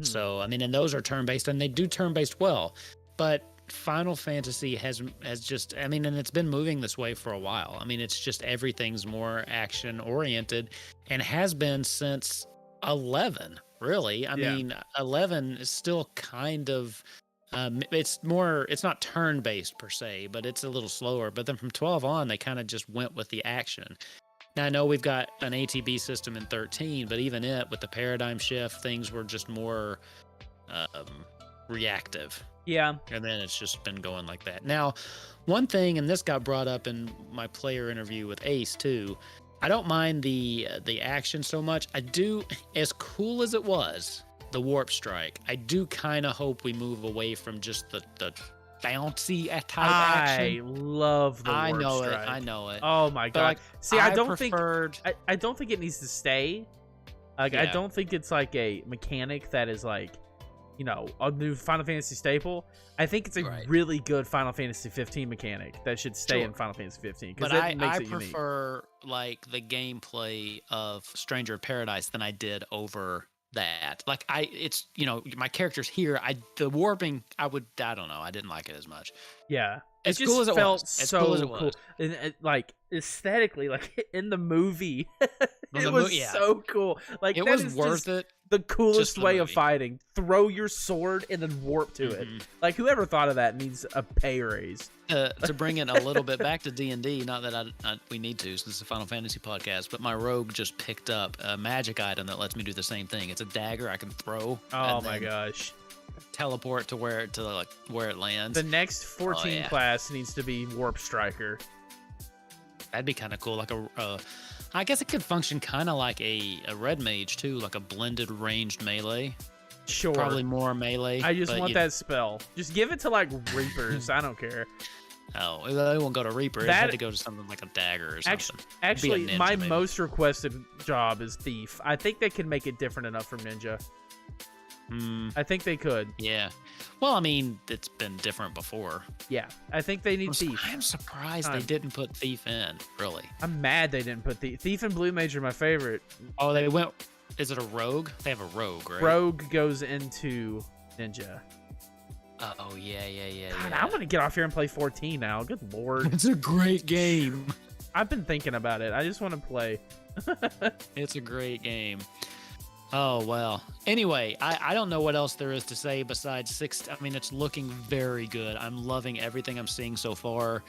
So, I mean, and those are turn-based, and they do turn-based well. But Final Fantasy has just, I mean, and it's been moving this way for a while. I mean, it's just everything's more action-oriented and has been since 11, really. I mean, 11 is still kind of, it's not turn-based per se, but it's a little slower. But then from 12 on, they kind of just went with the action. Now, I know we've got an ATB system in 13, but even with the paradigm shift, things were just more reactive.
Yeah.
And then it's just been going like that. Now, one thing, and this got brought up in my player interview with Ace too, I don't mind the action so much. I do, as cool as it was, the Warp Strike, I do kind of hope we move away from just the bouncy type action.
I love the Warp Strike.
I know it.
Oh my god!
Like,
See, I don't think it needs to stay. Like,
Yeah.
I don't think it's like a mechanic that is like, you know, a new Final Fantasy staple. I think it's a really good Final Fantasy 15 mechanic that should stay in Final Fantasy 15 because
But
it makes
I
it unique.
prefer like the gameplay of Stranger of Paradise than I did over that. Like it's, you know, my character's here. The warping, I don't know. I didn't like it as much.
Yeah.
As
It
cool
just
as it
felt
was. As
so
cool as it
cool.
was.
And like aesthetically, like in the movie,
Well,
it was so cool. Like
It
that
was
is
worth
just
it.
the coolest
just for the
way of
movie.
fighting. Throw your sword and then warp to it. Like whoever thought of that needs a pay raise.
To bring it a little bit back to D&D, not that we need to, since it's a Final Fantasy podcast, but my rogue just picked up a magic item that lets me do the same thing. It's a dagger I can throw.
Oh
and
my
then
gosh.
teleport to where it lands.
The next 14 class needs to be Warp Striker.
That'd be kind of cool. Like I guess it could function kind of like a red mage too, like a blended ranged melee.
Sure.
Probably more melee.
I just want that spell. Just give it to like Reapers. I don't care.
Oh, it won't go to Reaper. It had to go to something like a dagger or something.
Actually,
ninja,
my
maybe.
most requested job is Thief. I think they can make it different enough from Ninja. I think they could.
Yeah. Well, I mean, it's been different before.
Yeah, I think they need Thief.
I'm surprised they didn't put Thief in, really.
I'm mad they didn't put Thief. Thief and Blue Mage are my favorite.
Oh, they went... Is it a rogue? They have a rogue, right?
Rogue goes into Ninja.
Oh, yeah.
God, I'm going to get off here and play 14 now. Good lord.
It's a great game.
I've been thinking about it. I just want to play.
It's a great game. Oh, well. Anyway, I don't know what else there is to say besides I mean, it's looking very good. I'm loving everything I'm seeing so far.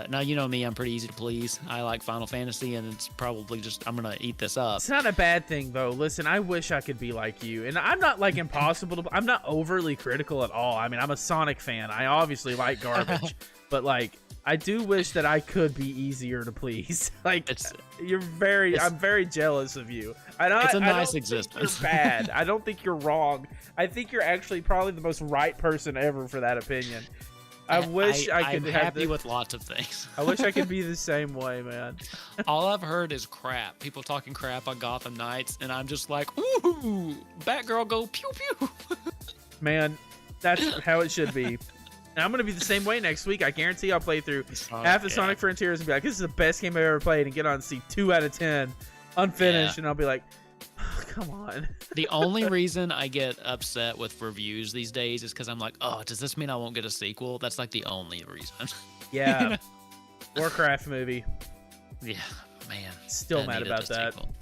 Now, you know me, I'm pretty easy to please. I like Final Fantasy, and it's probably just, I'm going to eat this up.
It's not a bad thing, though. Listen, I wish I could be like you. And I'm not, like, impossible to... I'm not overly critical at all. I mean, I'm a Sonic fan. I obviously like garbage. But, like... I do wish that I could be easier to please. Like, I'm very jealous of you.
It's a nice
I don't
existence.
Think you're bad. I don't think you're wrong. I think you're actually probably the most right person ever for that opinion. I wish I could
I'm happy with lots of things.
I wish I could be the same way, man.
All I've heard is crap. People talking crap on Gotham Knights, and I'm just like, ooh, Batgirl go pew pew.
Man, that's how it should be. And I'm going to be the same way next week. I guarantee I'll play through half of Sonic Frontiers and be like, this is the best game I've ever played, and get on and see 2 out of 10 unfinished, and I'll be like, oh, come on.
The only reason I get upset with reviews these days is because I'm like, oh, does this mean I won't get a sequel? That's like the only reason.
Yeah. Warcraft movie.
Yeah, man.
Still mad about that.
Sequel.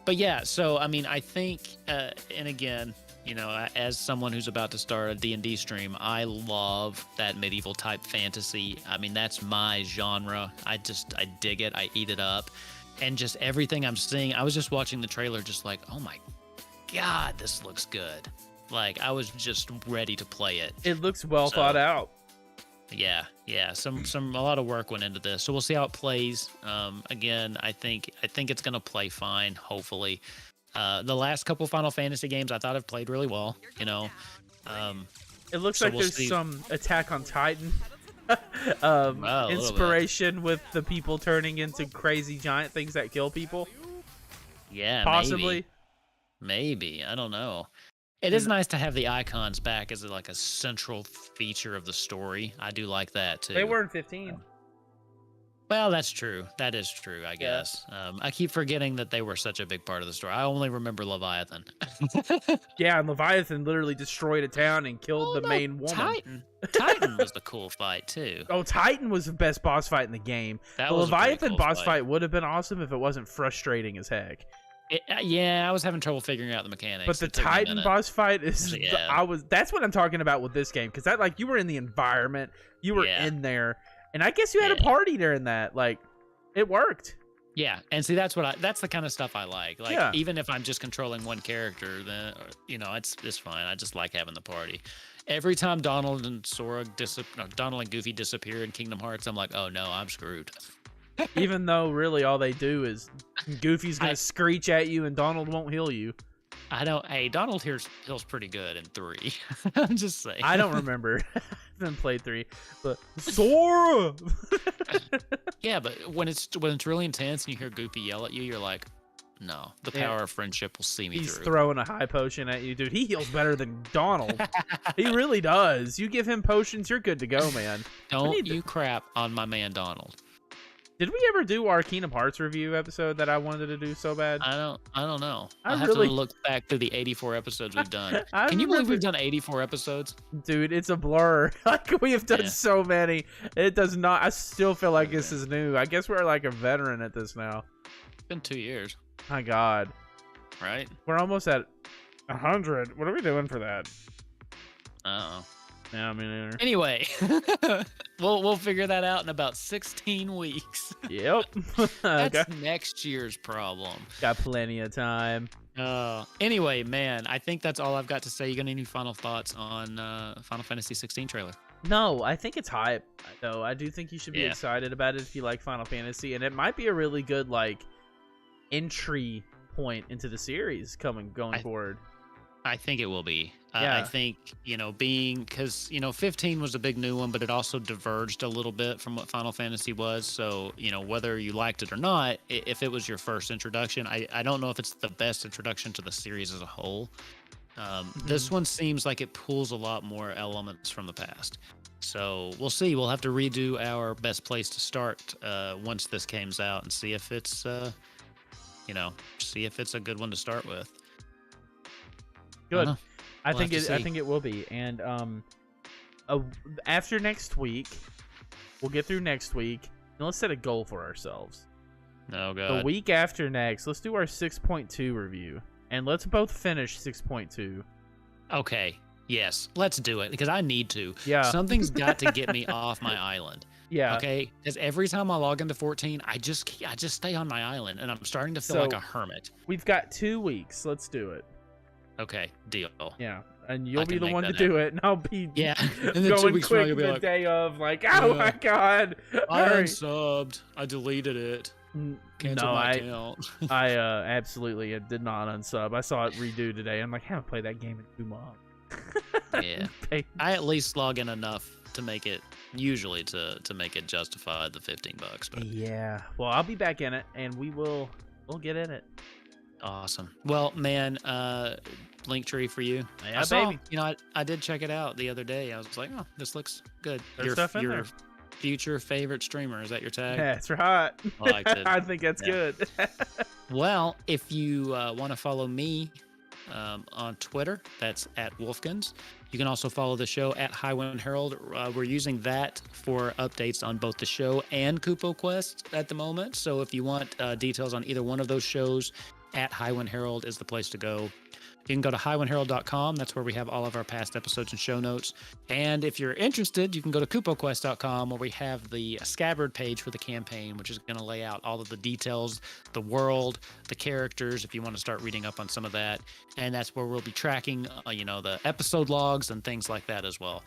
But yeah, so, I mean, I think, and again... You know, as someone who's about to start a D&D stream, I love that medieval type fantasy. I mean, that's my genre. I dig it. I eat it up. And just everything I'm seeing, I was just watching the trailer just like, oh my God, this looks good. Like, I was just ready to play it.
It looks well thought out.
Yeah. A lot of work went into this. So we'll see how it plays. Again, I think it's going to play fine, hopefully. The last couple Final Fantasy games I thought have played really well, you know.
It looks like there's some Attack on Titan inspiration with the people turning into crazy giant things that kill people.
Yeah,
possibly.
Maybe. I don't know. It is nice to have the icons back as like a central feature of the story. I do like that too.
They were in 15.
Well, that's true. That is true, I
Yeah.
guess. I keep forgetting that they were such a big part of the story. I only remember Leviathan.
Yeah, and Leviathan literally destroyed a town and killed
Oh
the
no,
main woman.
Titan. Titan was the cool fight too.
Oh, Titan was the best boss fight in the game.
That
The
was a pretty
Leviathan
cool
boss fight would have been awesome if it wasn't frustrating as heck.
Yeah, I was having trouble figuring out the mechanics.
But the
It took me a
Titan
minute.
boss fight is
Yeah.
that's what I'm talking about with this game, because that, like, you were in the environment, you were
Yeah.
in there, and I guess you had a
Yeah.
party during that. Like, it worked.
Yeah, and see that's the kind of stuff I like. Like
Yeah.
even if I'm just controlling one character, then it's fine. I just like having the party. Every time Donald and Donald and Goofy disappear in Kingdom Hearts, I'm like, oh no, I'm screwed.
Even though really all they do is Goofy's gonna
I-
screech at you and Donald won't heal you.
I don't. Hey, Donald heals pretty good in 3. I'm just saying.
I don't remember. I haven't played 3, but Sora.
Yeah, but when it's really intense and you hear Goofy yell at you, you're like, no, the
Yeah.
power of friendship will see me
He's
through.
throwing a high potion at you, dude. He heals better than Donald. He really does. You give him potions, you're good to go, man.
Don't
need to-
you crap on my man Donald.
Did we ever do our Kingdom Hearts review episode that I wanted to do so bad?
I don't know.
I
I'll have
really-
to look back through the 84 episodes we've done.
I
Can you believe
remember-
we've done 84 episodes?
Dude, it's a blur. Like, we have done
Yeah.
so many. It does not. I still feel like this is new. I guess we're like a veteran at this now.
It's been 2 years,
My God.
right?
We're almost at 100. What are we doing for that?
Uh-oh.
Yeah, I mean,
Anyway, we'll figure that out in about 16 weeks.
yep.
That's
got,
next year's problem.
got plenty of time.
Anyway, man, I think that's all I've got to say. You got any final thoughts on Final Fantasy 16 trailer?
No, I think it's hype, though. I do think you should be
Yeah.
excited about it if you like Final Fantasy, and it might be a really good, like, entry point into the series going forward.
I think it will be.
Yeah.
I think, because, 15 was a big new one, but it also diverged a little bit from what Final Fantasy was. So, whether you liked it or not, if it was your first introduction, I don't know if it's the best introduction to the series as a whole. This one seems like it pulls a lot more elements from the past. So we'll see. We'll have to redo our best place to start once this comes out and see if it's, see if it's a good one to start with.
Good.
Uh-huh.
I
We'll
think
have to
I
see.
think it will be. And after next week, we'll get through next week, and let's set a goal for ourselves.
Oh,
The
God.
week after next, let's do our 6.2 review, and let's both finish 6.2.
Okay. Yes. Let's do it because I need to.
Yeah.
Something's got to get me off my island.
Yeah.
Okay. Because every time I log into 14, I just stay on my island and I'm starting to feel
So-
like a hermit.
We've got 2 weeks. Let's do it.
Okay. Deal.
Yeah. And you'll
I
be
can
the
make
one to
that
do it, and I'll be
Yeah. And then 2
going
weeks from now,
quick
you'll be
the
like,
day of, like, oh my God.
I
hurry.
unsubbed. I deleted it. Canceled
No,
my
I
account.
I absolutely did not unsub. I saw it redo today. I'm like, I haven't played that game in 2 months.
Yeah. I at least log in enough to make it, usually to make it justify the $15. But
Yeah. Well, I'll be back in it, and we'll get in it.
awesome. Well, man, Linktree for you.
Yeah,
I saw,
baby.
I did check it out the other day. I was like, oh, this looks good.
There's stuff in there.
Future favorite streamer, is that your tag?
That's right.
I liked it.
I think that's
Yeah.
good.
Well, if you want to follow me on Twitter, that's at Wolfkins. You can also follow the show at Highwind Herald. We're using that for updates on both the show and Kupo Quest at the moment. So if you want details on either one of those shows, at Highwind Herald is the place to go. You can go to highwindherald.com. That's where we have all of our past episodes and show notes. And if you're interested, you can go to kupoquest.com where we have the Scabbard page for the campaign, which is going to lay out all of the details, the world, the characters, if you want to start reading up on some of that. And that's where we'll be tracking, the episode logs and things like that as well.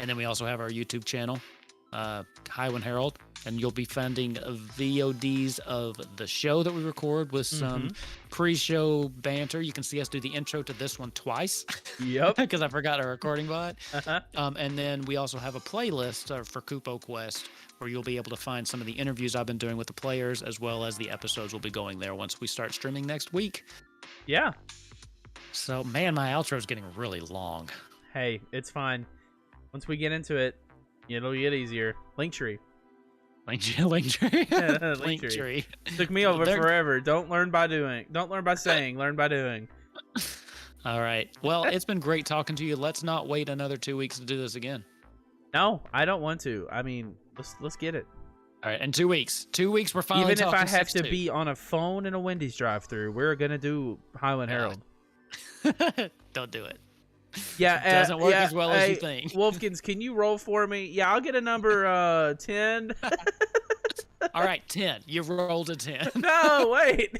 And then we also have our YouTube channel, Highwind Herald, and you'll be finding VODs of the show that we record with some pre-show banter. You can see us do the intro to this one twice
Yep.
because I forgot our recording bot.
Uh-huh.
And then we also have a playlist for Kupo Quest where you'll be able to find some of the interviews I've been doing with the players as well as the episodes will be going there once we start streaming next week.
Yeah.
So, man, my outro is getting really long.
Hey, it's fine. Once we get into it, it'll get easier. Linktree.
Link tree.
Link
Link tree.
Took me over
They're-
forever. Don't learn by doing. Don't learn by saying. Learn by doing.
All right. Well, it's been great talking to you. Let's not wait another 2 weeks to do this again.
No, I don't want to. I mean, let's get it.
All right. In 2 weeks. 2 weeks. We're finally
Even if
talking
I have to
6'2".
be on a phone in a Wendy's drive-through, we're gonna do Highwind Herald.
Don't do it.
Yeah,
It doesn't work
yeah,
as well as you think.
Wolfkins, can you roll for me? Yeah, I'll get a number 10.
All right, 10. You rolled a 10.
No, wait.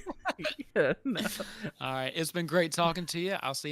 No.
All right. It's been great talking to you. I'll see you.